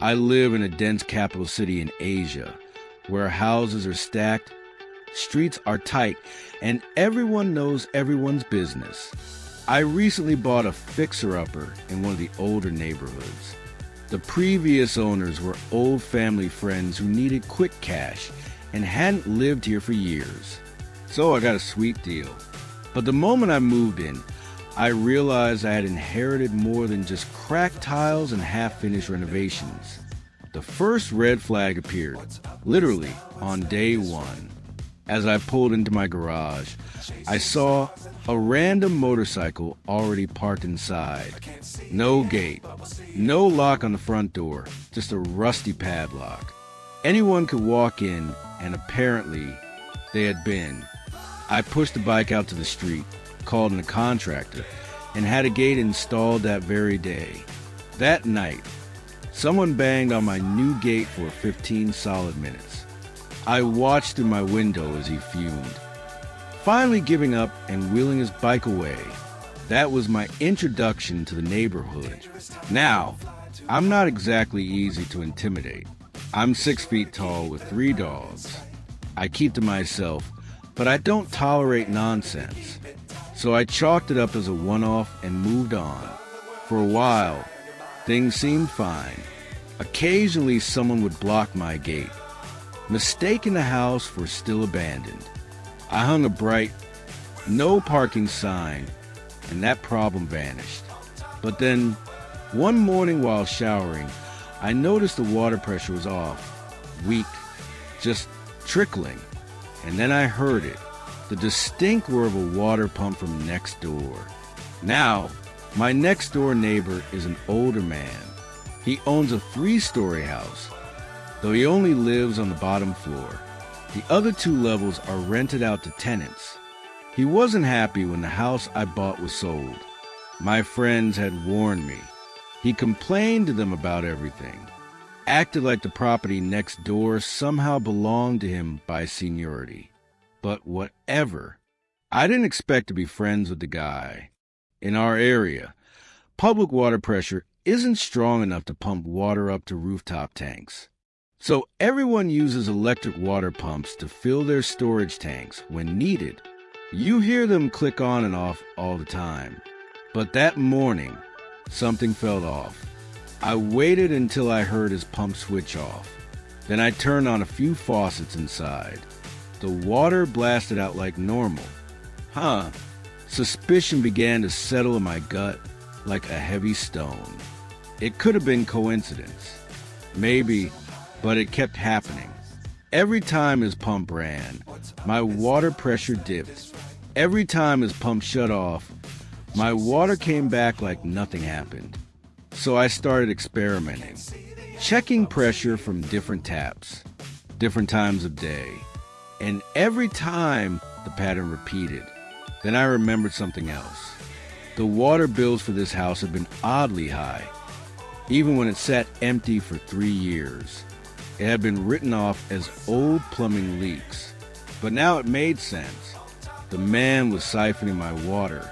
I live in a dense capital city in Asia, where houses are stacked, streets are tight, and everyone knows everyone's business. I recently bought a fixer-upper in one of the older neighborhoods. The previous owners were old family friends who needed quick cash and hadn't lived here for years. So I got a sweet deal. But the moment I moved in, I realized I had inherited more than just cracked tiles and half-finished renovations. The first red flag appeared, literally, on day one. As I pulled into my garage, I saw a random motorcycle already parked inside. No gate, no lock on the front door, just a rusty padlock. Anyone could walk in, and apparently, they had been. I pushed the bike out to the street, called in a contractor, and had a gate installed that very day. That night, someone banged on my new gate for 15 solid minutes. I watched through my window as he fumed, finally giving up and wheeling his bike away. That was my introduction to the neighborhood. Now, I'm not exactly easy to intimidate. I'm 6 feet tall with 3 dogs. I keep to myself, but I don't tolerate nonsense. So I chalked it up as a one-off and moved on. For a while, things seemed fine. Occasionally, someone would block my gate, mistaking the house for still abandoned. I hung a bright, no parking sign, and that problem vanished. But then, one morning while showering, I noticed the water pressure was off, weak, just trickling. And then I heard it, the distinct whir of a water pump from next door. Now, my next door neighbor is an older man. He owns a 3-story house, though he only lives on the bottom floor. The other 2 levels are rented out to tenants. He wasn't happy when the house I bought was sold. My friends had warned me. He complained to them about everything, acted like the property next door somehow belonged to him by seniority. But whatever. I didn't expect to be friends with the guy. In our area, public water pressure isn't strong enough to pump water up to rooftop tanks. So everyone uses electric water pumps to fill their storage tanks when needed. You hear them click on and off all the time. But that morning, something fell off. I waited until I heard his pump switch off. Then I turned on a few faucets inside. The water blasted out like normal. Suspicion began to settle in my gut like a heavy stone. It could have been coincidence. Maybe, but it kept happening. Every time his pump ran, my water pressure dipped. Every time his pump shut off, my water came back like nothing happened. So I started experimenting, checking pressure from different taps, different times of day. And every time, the pattern repeated. Then I remembered something else. The water bills for this house had been oddly high, even when it sat empty for 3 years. It had been written off as old plumbing leaks. But now it made sense. The man was siphoning my water,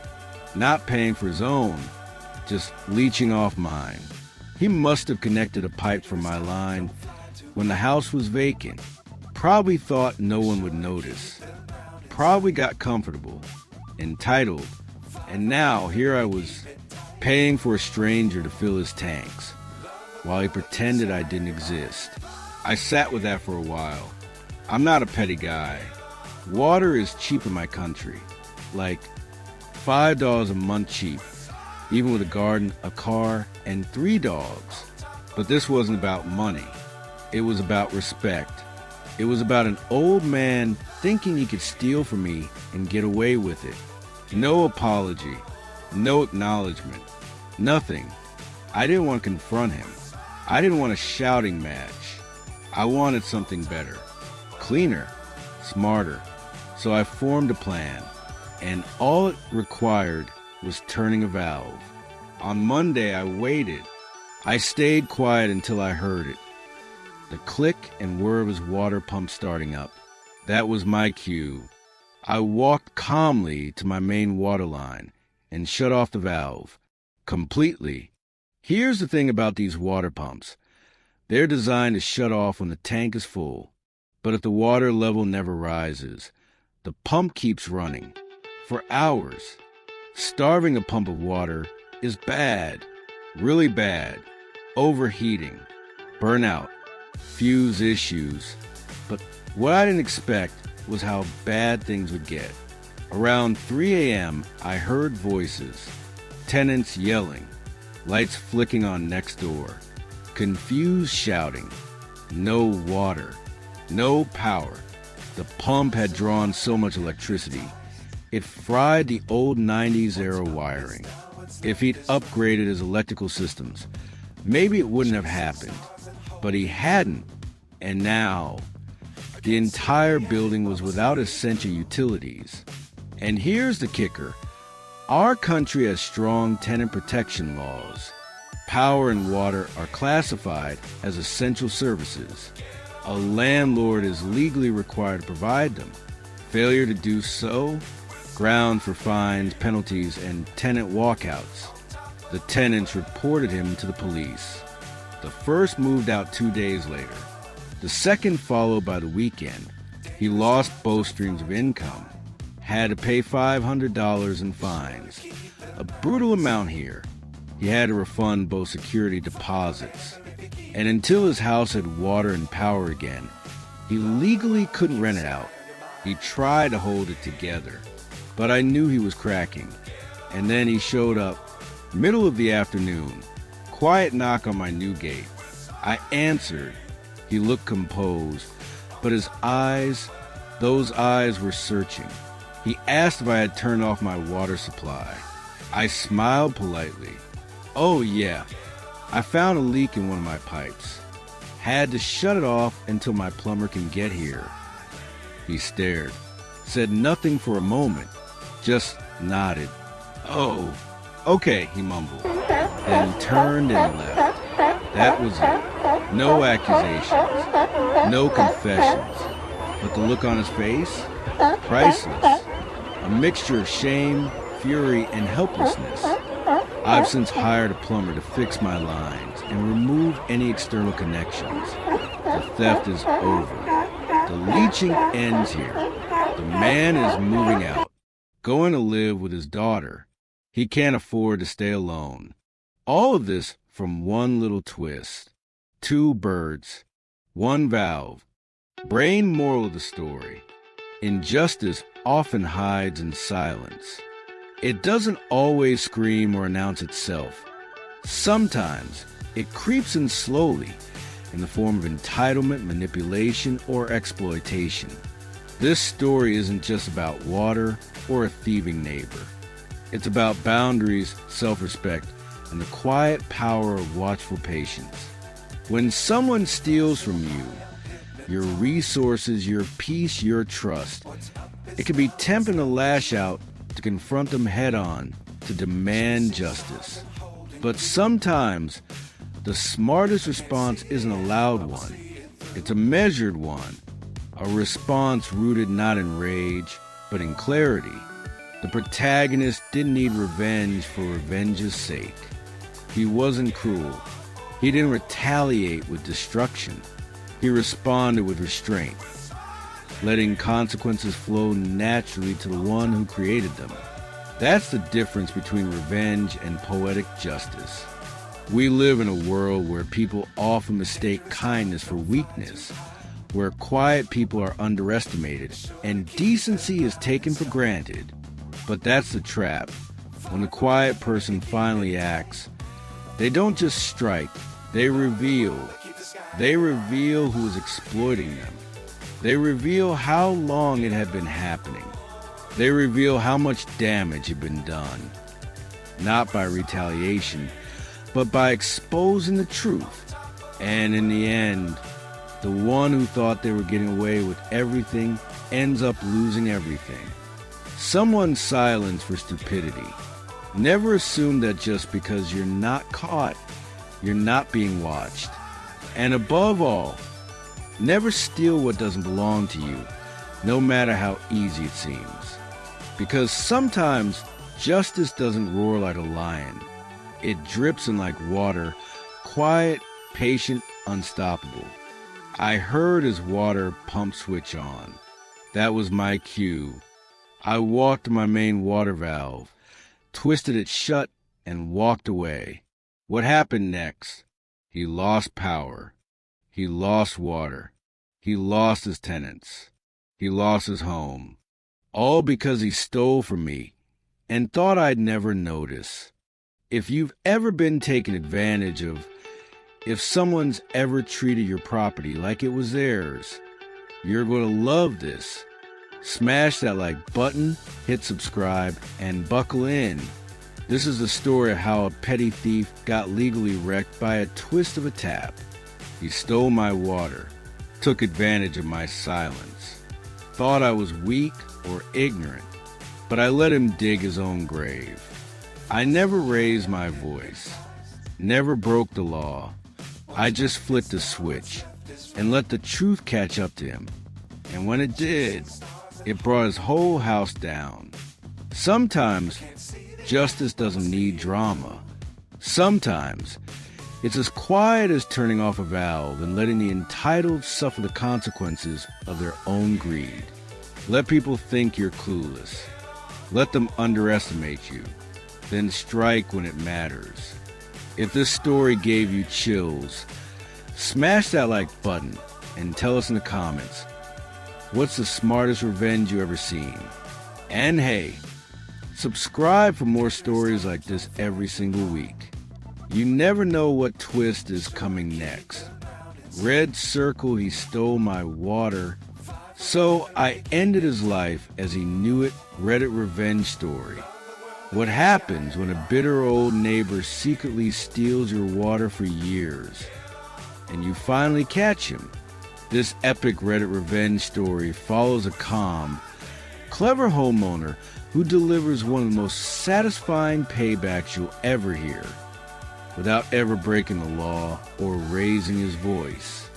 not paying for his own, just leeching off mine. He must have connected a pipe from my line when the house was vacant. Probably thought no one would notice. Probably got comfortable, entitled, and now here I was paying for a stranger to fill his tanks, while he pretended I didn't exist. I sat with that for a while. I'm not a petty guy. Water is cheap in my country, like $5 a month cheap, even with a garden, a car, and 3 dogs. But this wasn't about money. It was about respect. It was about an old man thinking he could steal from me and get away with it. No apology, no acknowledgement, nothing. I didn't want to confront him. I didn't want a shouting match. I wanted something better, cleaner, smarter. So I formed a plan, and all it required was turning a valve. On Monday, I waited. I stayed quiet until I heard it. The click and whir of his water pump starting up. That was my cue. I walked calmly to my main water line and shut off the valve completely. Here's the thing about these water pumps. They're designed to shut off when the tank is full, but if the water level never rises, the pump keeps running for hours. Starving a pump of water is bad, really bad. Overheating, burnout, fuse issues. But what I didn't expect was how bad things would get. Around 3 a.m., I heard voices, tenants yelling, lights flicking on next door, confused shouting, no water, no power. The pump had drawn so much electricity, it fried the old 90s era wiring. If he'd upgraded his electrical systems, maybe it wouldn't have happened. But he hadn't, and now the entire building was without essential utilities. And here's the kicker. Our country has strong tenant protection laws. Power and water are classified as essential services. A landlord is legally required to provide them. Failure to do so, ground for fines, penalties, and tenant walkouts. The tenants reported him to the police. The first moved out 2 days later. The second followed by the weekend. He lost both streams of income, had to pay $500 in fines. A brutal amount here. He had to refund both security deposits. And until his house had water and power again, he legally couldn't rent it out. He tried to hold it together, but I knew he was cracking. And then he showed up, middle of the afternoon, quiet knock on my new gate. I answered. He looked composed, but his eyes, those eyes were searching. He asked if I had turned off my water supply. I smiled politely. Oh yeah, I found a leak in one of my pipes. Had to shut it off until my plumber can get here. He stared, said nothing for a moment, just nodded. Oh, okay, he mumbled, then turned and left. That was it. No accusations, no confessions. But the look on his face? Priceless. A mixture of shame, fury, and helplessness. I've since hired a plumber to fix my lines and remove any external connections. The theft is over. The leeching ends here. The man is moving out, going to live with his daughter. He can't afford to stay alone. All of this from one little twist. 2 birds, 1 valve. Brain moral of the story. Injustice often hides in silence. It doesn't always scream or announce itself. Sometimes it creeps in slowly in the form of entitlement, manipulation, or exploitation. This story isn't just about water or a thieving neighbor. It's about boundaries, self-respect, and the quiet power of watchful patience. When someone steals from you, your resources, your peace, your trust, it can be tempting to lash out, to confront them head-on, to demand justice. But sometimes, the smartest response isn't a loud one. It's a measured one. A response rooted not in rage, but in clarity. The protagonist didn't need revenge for revenge's sake. He wasn't cruel. He didn't retaliate with destruction. He responded with restraint, letting consequences flow naturally to the one who created them. That's the difference between revenge and poetic justice. We live in a world where people often mistake kindness for weakness, where quiet people are underestimated and decency is taken for granted. But that's the trap. When the quiet person finally acts, they don't just strike, they reveal. They reveal who is exploiting them. They reveal how long it had been happening. They reveal how much damage had been done. Not by retaliation, but by exposing the truth. And in the end, the one who thought they were getting away with everything ends up losing everything. Someone's silence for stupidity. Never assume that just because you're not caught, you're not being watched. And above all, never steal what doesn't belong to you, no matter how easy it seems. Because sometimes justice doesn't roar like a lion. It drips in like water, quiet patient, unstoppable. I heard his water pump switch on. That was my cue. I walked to my main water valve, twisted it shut, and walked away. What happened next? He lost power. He lost water. He lost his tenants. He lost his home. All because he stole from me and thought I'd never notice. If you've ever been taken advantage of, if someone's ever treated your property like it was theirs, you're going to love this. Smash that like button, hit subscribe, and buckle in. This is the story of how a petty thief got legally wrecked by a twist of a tap. He stole my water, took advantage of my silence, thought I was weak or ignorant, but I let him dig his own grave. I never raised my voice, never broke the law. I just flipped a switch and let the truth catch up to him. And when it did, it brought his whole house down. Sometimes justice doesn't need drama. Sometimes it's as quiet as turning off a valve and letting the entitled suffer the consequences of their own greed. Let people think you're clueless. Let them underestimate you. Then strike when it matters. If this story gave you chills, smash that like button and tell us in the comments, what's the smartest revenge you ever seen? And hey, subscribe for more stories like this every single week. You never know what twist is coming next. Red circle, he stole my water. So I ended his life as he knew it. Reddit revenge story. What happens when a bitter old neighbor secretly steals your water for years and you finally catch him? This epic Reddit revenge story follows a calm, clever homeowner who delivers one of the most satisfying paybacks you'll ever hear without ever breaking the law or raising his voice.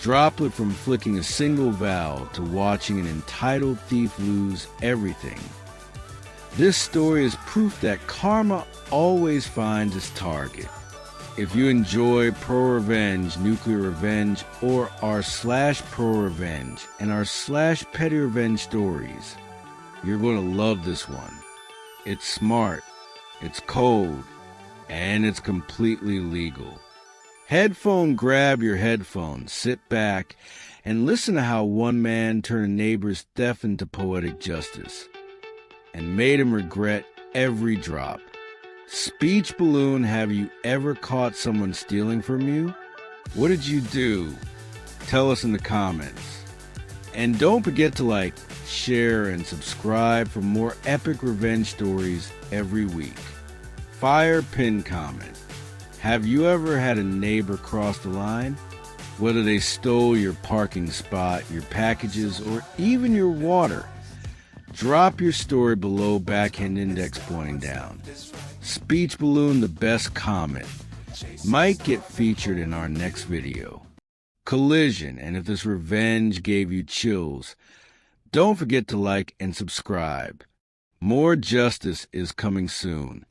Droplet from flicking a single valve to watching an entitled thief lose everything. This story is proof that karma always finds its target. If you enjoy Pro Revenge, Nuclear Revenge, or r/Pro Revenge and r/Petty Revenge stories, you're going to love this one. It's smart, it's cold, and it's completely legal. Grab your headphones, sit back, and listen to how one man turned a neighbor's theft into poetic justice and made him regret every drop. Speech balloon, have you ever caught someone stealing from you? What did you do? Tell us in the comments. And don't forget to like, share, and subscribe for more epic revenge stories every week. Fire pin comment. Have you ever had a neighbor cross the line? Whether they stole your parking spot, your packages, or even your water, drop your story below, backhand index pointing down. Speech balloon, the best comment, might get featured in our next video. Collision, and if this revenge gave you chills, don't forget to like and subscribe. More justice is coming soon.